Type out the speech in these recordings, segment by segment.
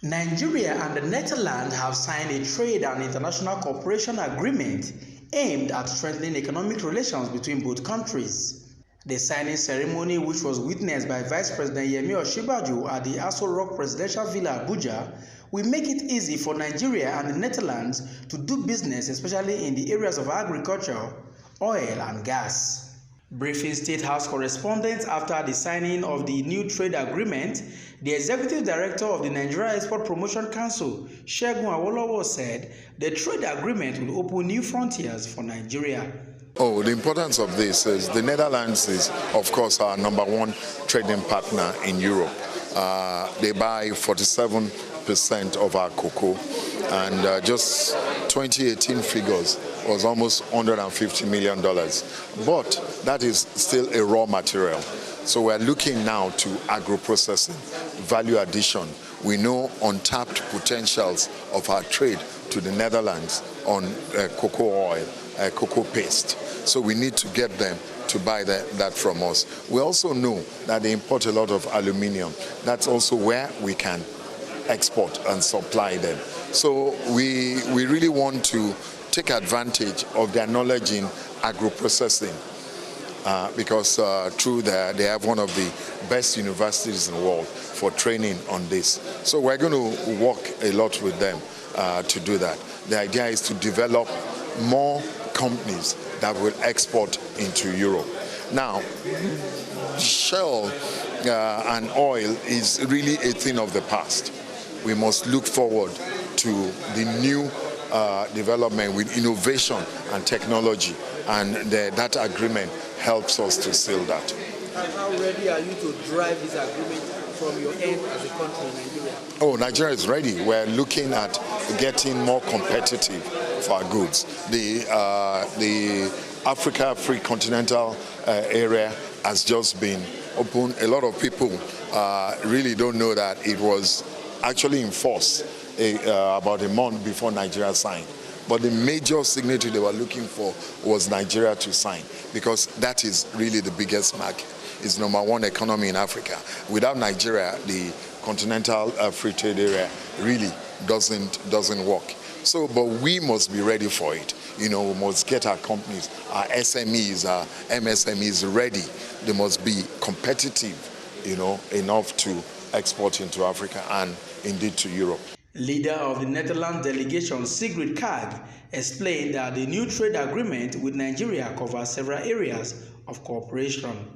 Nigeria and the Netherlands have signed a trade and international cooperation agreement aimed at strengthening economic relations between both countries. The signing ceremony, which was witnessed by Vice President Yemi Osinbajo at the Aso Rock Presidential Villa, Abuja, will make it easy for Nigeria and the Netherlands to do business, especially in the areas of agriculture, oil and gas. Briefing State House correspondents after the signing of the new trade agreement, the Executive Director of the Nigeria Export Promotion Council, Segun Awolowo, said the trade agreement will open new frontiers for Nigeria. Oh, the importance of this is the Netherlands is, of course, our #1 trading partner in Europe. They buy 47% of our cocoa, and just 2018 figures was almost $150 million. But that is still a raw material. So we're looking now to agro-processing, value addition. We know untapped potentials of our trade to the Netherlands on cocoa oil, cocoa paste. So we need to get them to buy that from us. We also know that they import a lot of aluminium. That's also where we can export and supply them. So we really want to take advantage of their knowledge in agro-processing because through that they have one of the best universities in the world for training on this. So we're going to work a lot with them to do that. The idea is to develop more companies that will export into Europe. Now, shale and oil is really a thing of the past. We must look forward to the new development with innovation and technology, and that agreement helps us to seal that. How ready are you to drive this agreement from your end as a country, Nigeria? Oh, Nigeria is ready. We're looking at getting more competitive for our goods. The Africa Free Continental area has just been open. A lot of people really don't know that it was actually in force about a month before Nigeria signed. But the major signatory they were looking for was Nigeria to sign, because that is really the biggest market. It's #1 economy in Africa. Without Nigeria, the continental free trade area really doesn't work. So, but we must be ready for it. You know, we must get our companies, our SMEs, our MSMEs ready. They must be competitive, you know, enough to export into Africa and indeed to Europe. Leader of the Netherlands delegation, Sigrid Kaag, explained that the new trade agreement with Nigeria covers several areas of cooperation.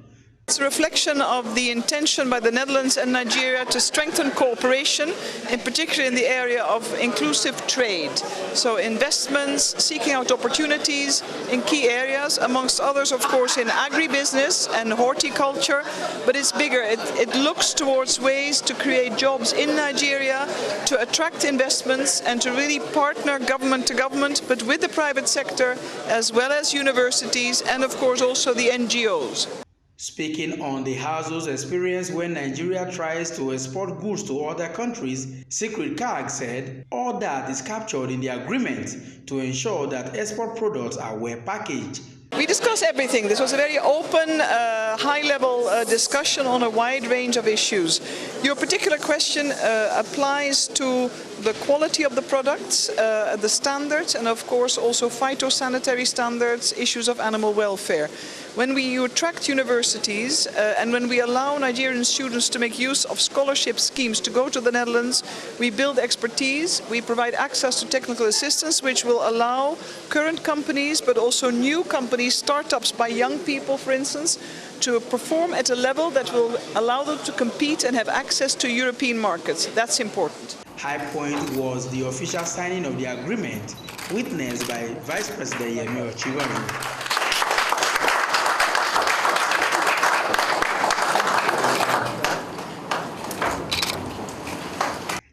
It's a reflection of the intention by the Netherlands and Nigeria to strengthen cooperation, in particular in the area of inclusive trade. So investments, seeking out opportunities in key areas, amongst others, of course, in agribusiness and horticulture. But it's bigger. It looks towards ways to create jobs in Nigeria, to attract investments, and to really partner government to government, but with the private sector, as well as universities, and of course also the NGOs. Speaking on the household's experience when Nigeria tries to export goods to other countries, Sigrid Kaag said all that is captured in the agreement to ensure that export products are well packaged. We discussed everything. This was a very open, high-level discussion on a wide range of issues. Your particular question applies to the quality of the products, the standards, and of course also phytosanitary standards, issues of animal welfare. When you attract universities and when we allow Nigerian students to make use of scholarship schemes to go to the Netherlands, we build expertise, we provide access to technical assistance, which will allow current companies, but also new companies, startups by young people, for instance, to perform at a level that will allow them to compete and have access to European markets. That's important. High point was the official signing of the agreement, witnessed by Vice President Yemi Osinbajo.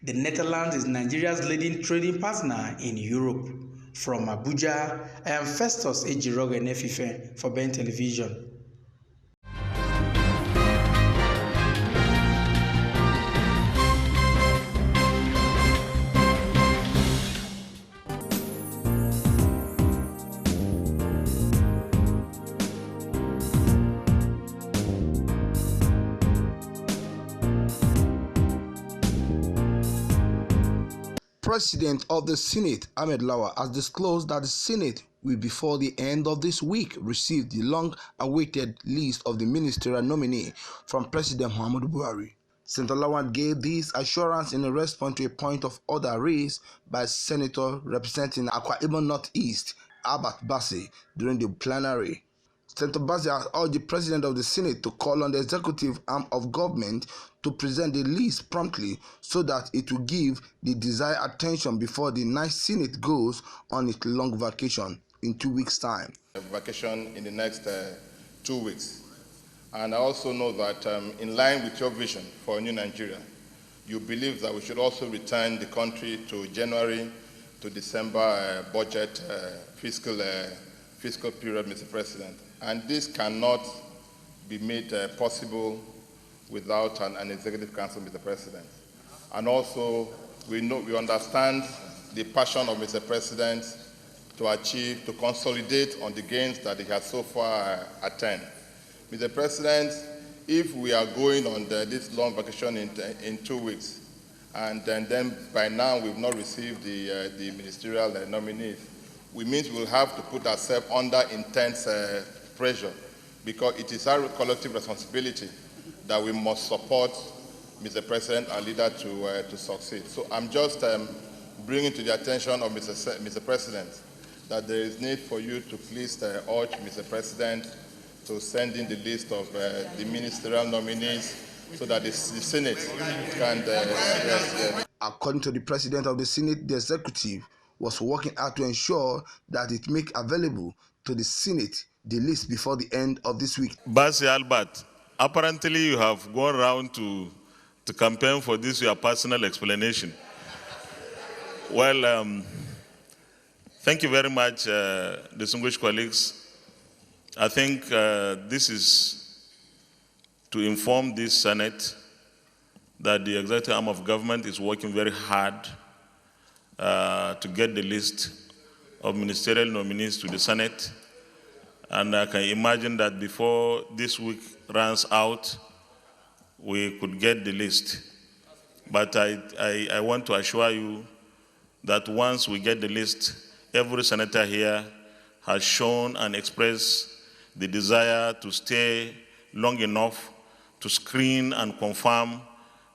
The Netherlands is Nigeria's leading trading partner in Europe. From Abuja, I am Festus Ejiroge Nefife for Ben Television. President of the Senate, Ahmed Lawa, has disclosed that the Senate will, before the end of this week, receive the long-awaited list of the ministerial nominee from President Muhammadu Buhari. Senator Lawan gave this assurance in a response to a point of order raised by Senator representing Akwa Ibom Northeast, Albert Bassey, during the plenary. Senator Bassey has urged the President of the Senate to call on the executive arm of government to present the list promptly so that it will give the desired attention before the next Senate goes on its long vacation in 2 weeks' time. Vacation in the next 2 weeks. And I also know that in line with your vision for a new Nigeria, you believe that we should also return the country to January to December budget fiscal period, Mr. President. And this cannot be made possible without an executive council, Mr. President. And also, we understand the passion of Mr. President to consolidate on the gains that he has so far attained. Mr. President, if we are going on this long vacation in 2 weeks, and then by now we've not received the ministerial nominees, we means we'll have to put ourselves under intense pressure, because it is our collective responsibility that we must support Mr. President, our leader, to succeed. So I'm just bringing to the attention of Mr. President that there is need for you to please urge Mr. President to send in the list of the ministerial nominees so that the Senate can address. According to the President of the Senate, the executive was working hard to ensure that it make available to the Senate the list before the end of this week. Bassey Albert, apparently you have gone around to campaign for this, your personal explanation. Well, thank you very much, distinguished colleagues. I think this is to inform this Senate that the executive arm of government is working very hard to get the list of ministerial nominees to the Senate. And I can imagine that before this week runs out, we could get the list. But I want to assure you that once we get the list, every senator here has shown and expressed the desire to stay long enough to screen and confirm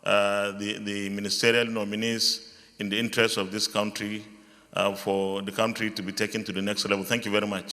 the ministerial nominees in the interest of this country, for the country to be taken to the next level. Thank you very much.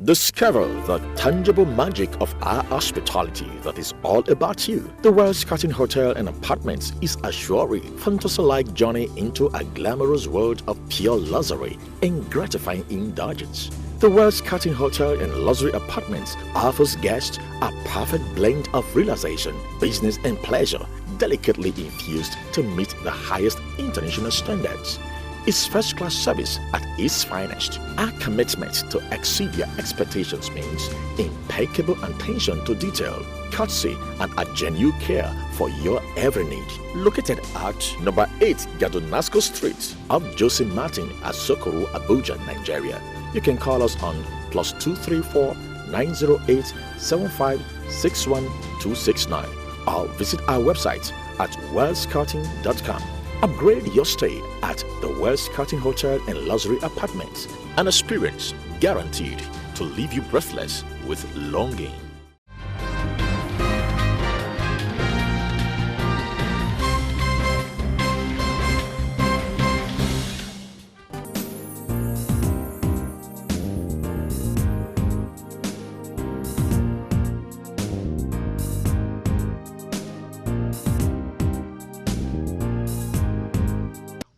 Discover the tangible magic of our hospitality that is all about you. The Wells Cotton Hotel and Apartments is a surely fantasy-like journey into a glamorous world of pure luxury and gratifying indulgence. The Wells Cotton Hotel and Luxury Apartments offers guests a perfect blend of relaxation, business and pleasure, delicately infused to meet the highest international standards. It's first-class service at its finest. Our commitment to exceed your expectations means impeccable attention to detail, courtesy, and a genuine care for your every need. Located at number 8 Gadonasco Street, off Jose Martin at Sokoru, Abuja, Nigeria. You can call us on +234 908 7561269 or visit our website at wellscotting.com. Upgrade your stay at the Wells Cotton Hotel and Luxury Apartments, an experience guaranteed to leave you breathless with longing.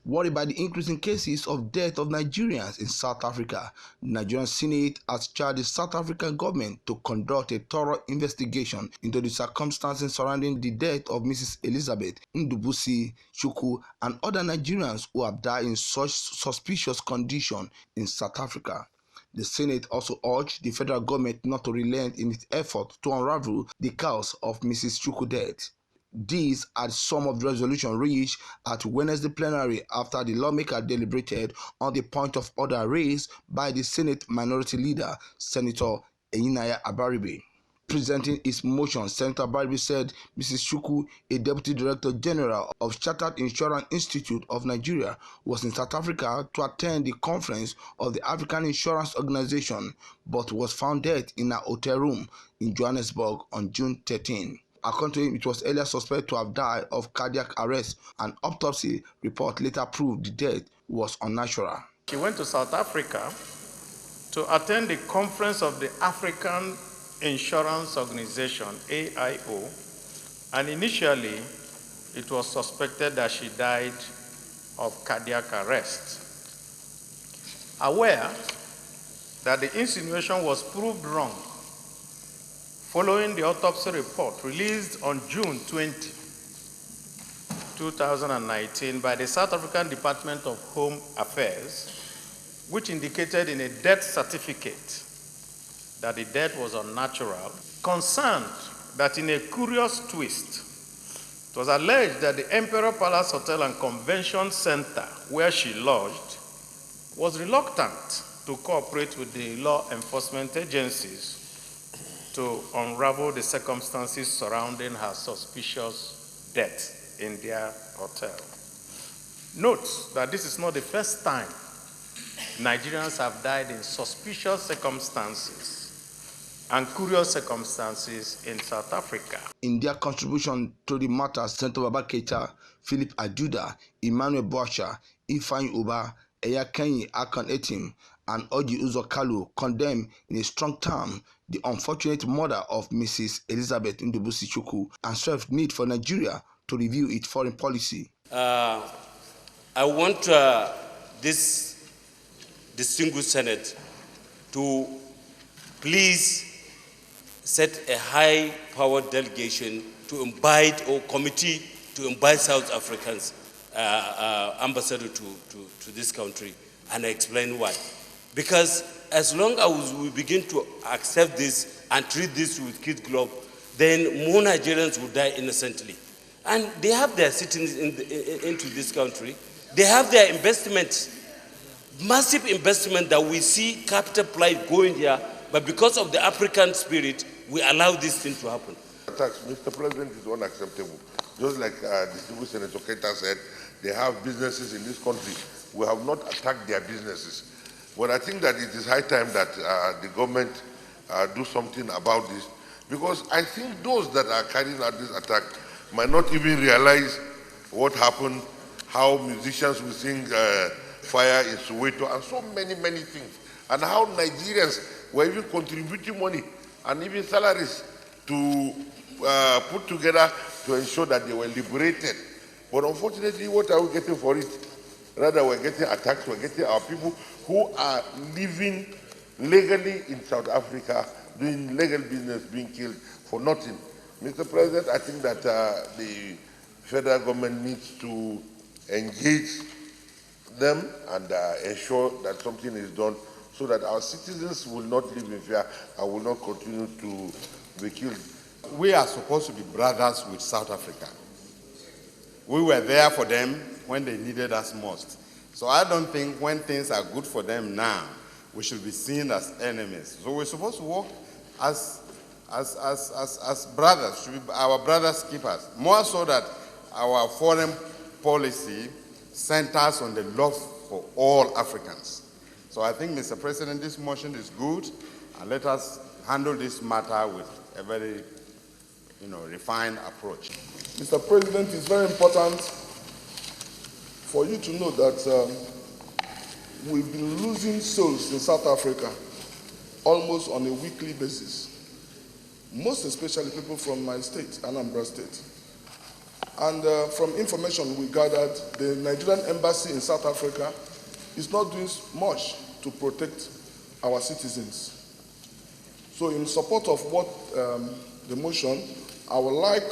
Worried by the increasing cases of death of Nigerians in South Africa, the Nigerian Senate has charged the South African government to conduct a thorough investigation into the circumstances surrounding the death of Mrs. Elizabeth Ndubuisi Chukwu and other Nigerians who have died in such suspicious condition in South Africa. The Senate also urged the federal government not to relent in its effort to unravel the cause of Mrs. Chukwu's death. These are some of the resolutions reached at Wednesday plenary after the lawmaker deliberated on the point of order raised by the Senate Minority Leader, Senator Eyinaya Abaribe. Presenting his motion, Senator Abaribe said Mrs. Chukwu, a Deputy Director General of Chartered Insurance Institute of Nigeria, was in South Africa to attend the conference of the African Insurance Organization, but was found dead in a hotel room in Johannesburg on June 13. According to him, it was earlier suspected to have died of cardiac arrest. An autopsy report later proved the death was unnatural. She went to South Africa to attend the conference of the African Insurance Organization, AIO, and initially it was suspected that she died of cardiac arrest. Aware that the insinuation was proved wrong, following the autopsy report released on June 20, 2019 by the South African Department of Home Affairs, which indicated in a death certificate that the death was unnatural, concerned that in a curious twist, it was alleged that the Emperor Palace Hotel and Convention Center, where she lodged, was reluctant to cooperate with the law enforcement agencies to unravel the circumstances surrounding her suspicious death in their hotel. Note that this is not the first time Nigerians have died in suspicious circumstances and curious circumstances in South Africa. In their contribution to the matter, Senator Baba Keita, Philip Ajuda, Emmanuel Boacha, Ifeanyi Uba, Eyakenyi Akan Etim, and Oji Uzo Kalu condemned in a strong term the unfortunate murder of Mrs. Elizabeth Ndubuisi Chukwu and stressed need for Nigeria to review its foreign policy. I want this distinguished Senate to please set a high-powered delegation to invite, or committee to invite South Africans ambassador to this country, and explain why. Because as long as we begin to accept this and treat this with kid glove, then more Nigerians will die innocently. And they have their citizens into this country. They have their investments, massive investment that we see capital flight going here, but because of the African spirit, we allow this thing to happen. Mr. President, is unacceptable. Just like distinguished Senator Keita said, they have businesses in this country. We have not attacked their businesses. But I think that it is high time that the government do something about this, because I think those that are carrying out this attack might not even realize what happened, how musicians will sing Fire in Soweto, and so many, many things, and how Nigerians were even contributing money and even salaries to put together to ensure that they were liberated. But unfortunately, what are we getting for it? Rather, we're getting attacked, we're getting our people who are living legally in South Africa, doing legal business, being killed for nothing. Mr. President, I think that the federal government needs to engage them and ensure that something is done so that our citizens will not live in fear and will not continue to be killed. We are supposed to be brothers with South Africa. We were there for them when they needed us most. So I don't think when things are good for them now, we should be seen as enemies. So we're supposed to work as brothers, should be our brothers' keepers. More so that our foreign policy centers on the love for all Africans. So I think, Mr. President, this motion is good, and let us handle this matter with a very refined approach. Mr. President, it's very important for you to know that we've been losing souls in South Africa almost on a weekly basis, most especially people from my state, Anambra State. And from information we gathered, the Nigerian embassy in South Africa is not doing much to protect our citizens. So in support of what the motion, I would like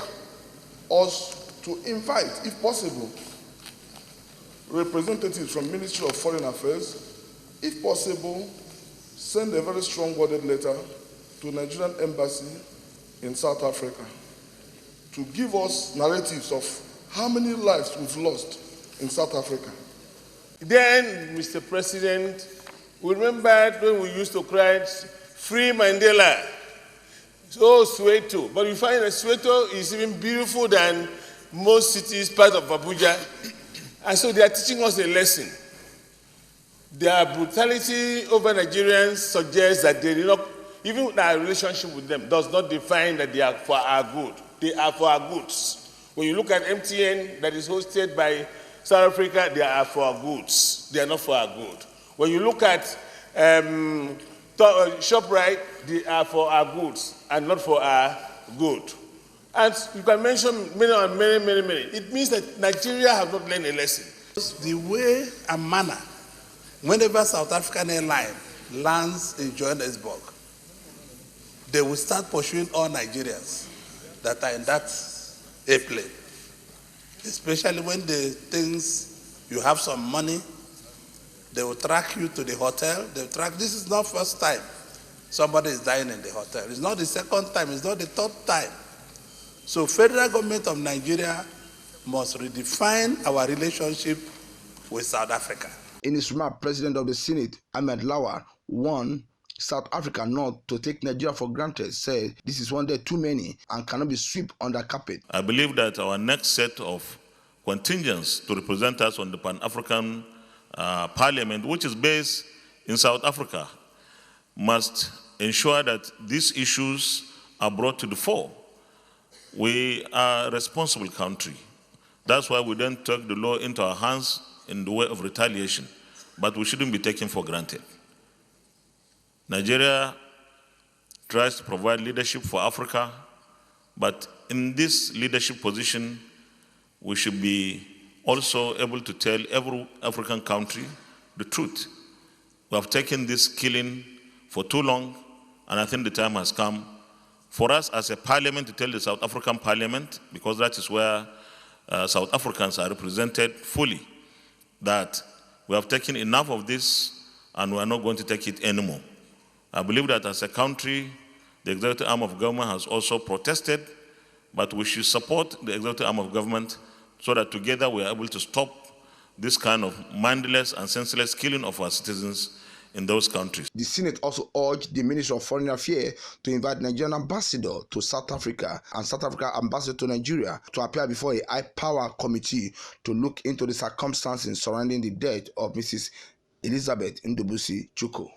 us to invite, if possible, representatives from Ministry of Foreign Affairs, if possible, send a very strong worded letter to Nigerian embassy in South Africa to give us narratives of how many lives we've lost in South Africa. Then, Mr. President, we remember when we used to cry free Mandela. So Soweto, but you find that Soweto is even beautiful than most cities, part of Abuja. And so they are teaching us a lesson. Their brutality over Nigerians suggests that they do not, even our relationship with them does not define that they are for our good. They are for our goods. When you look at MTN that is hosted by South Africa, they are for our goods. They are not for our good. When you look at ShopRite, they are for our goods and not for our good. And you can mention many. It means that Nigeria have not learned a lesson. The way and manner, whenever South African airline lands in Johannesburg, they will start pursuing all Nigerians that are in that airplane. Especially when they think you have some money, they will track you to the hotel. They will track. This is not first time somebody is dying in the hotel. It's not the second time. It's not the third time. So federal government of Nigeria must redefine our relationship with South Africa. In his remark, President of the Senate, Ahmed Lawal, warned South Africa not to take Nigeria for granted, said this is one day too many and cannot be swept under carpet. I believe that our next set of contingents to represent us on the Pan-African Parliament, which is based in South Africa, must ensure that these issues are brought to the fore. We are a responsible country. That's why we don't take the law into our hands in the way of retaliation, but we shouldn't be taken for granted. Nigeria tries to provide leadership for Africa, but in this leadership position, we should be also able to tell every African country the truth. We have taken this killing for too long, and I think the time has come for us as a parliament to tell the South African parliament, because that is where South Africans are represented fully, that we have taken enough of this and we are not going to take it anymore. I believe that as a country, the executive arm of government has also protested, but we should support the executive arm of government so that together we are able to stop this kind of mindless and senseless killing of our citizens in those countries. The Senate also urged the Ministry of Foreign Affairs to invite Nigerian ambassador to South Africa and South Africa ambassador to Nigeria to appear before a high-power committee to look into the circumstances surrounding the death of Mrs. Elizabeth Ndubuisi Chukwu.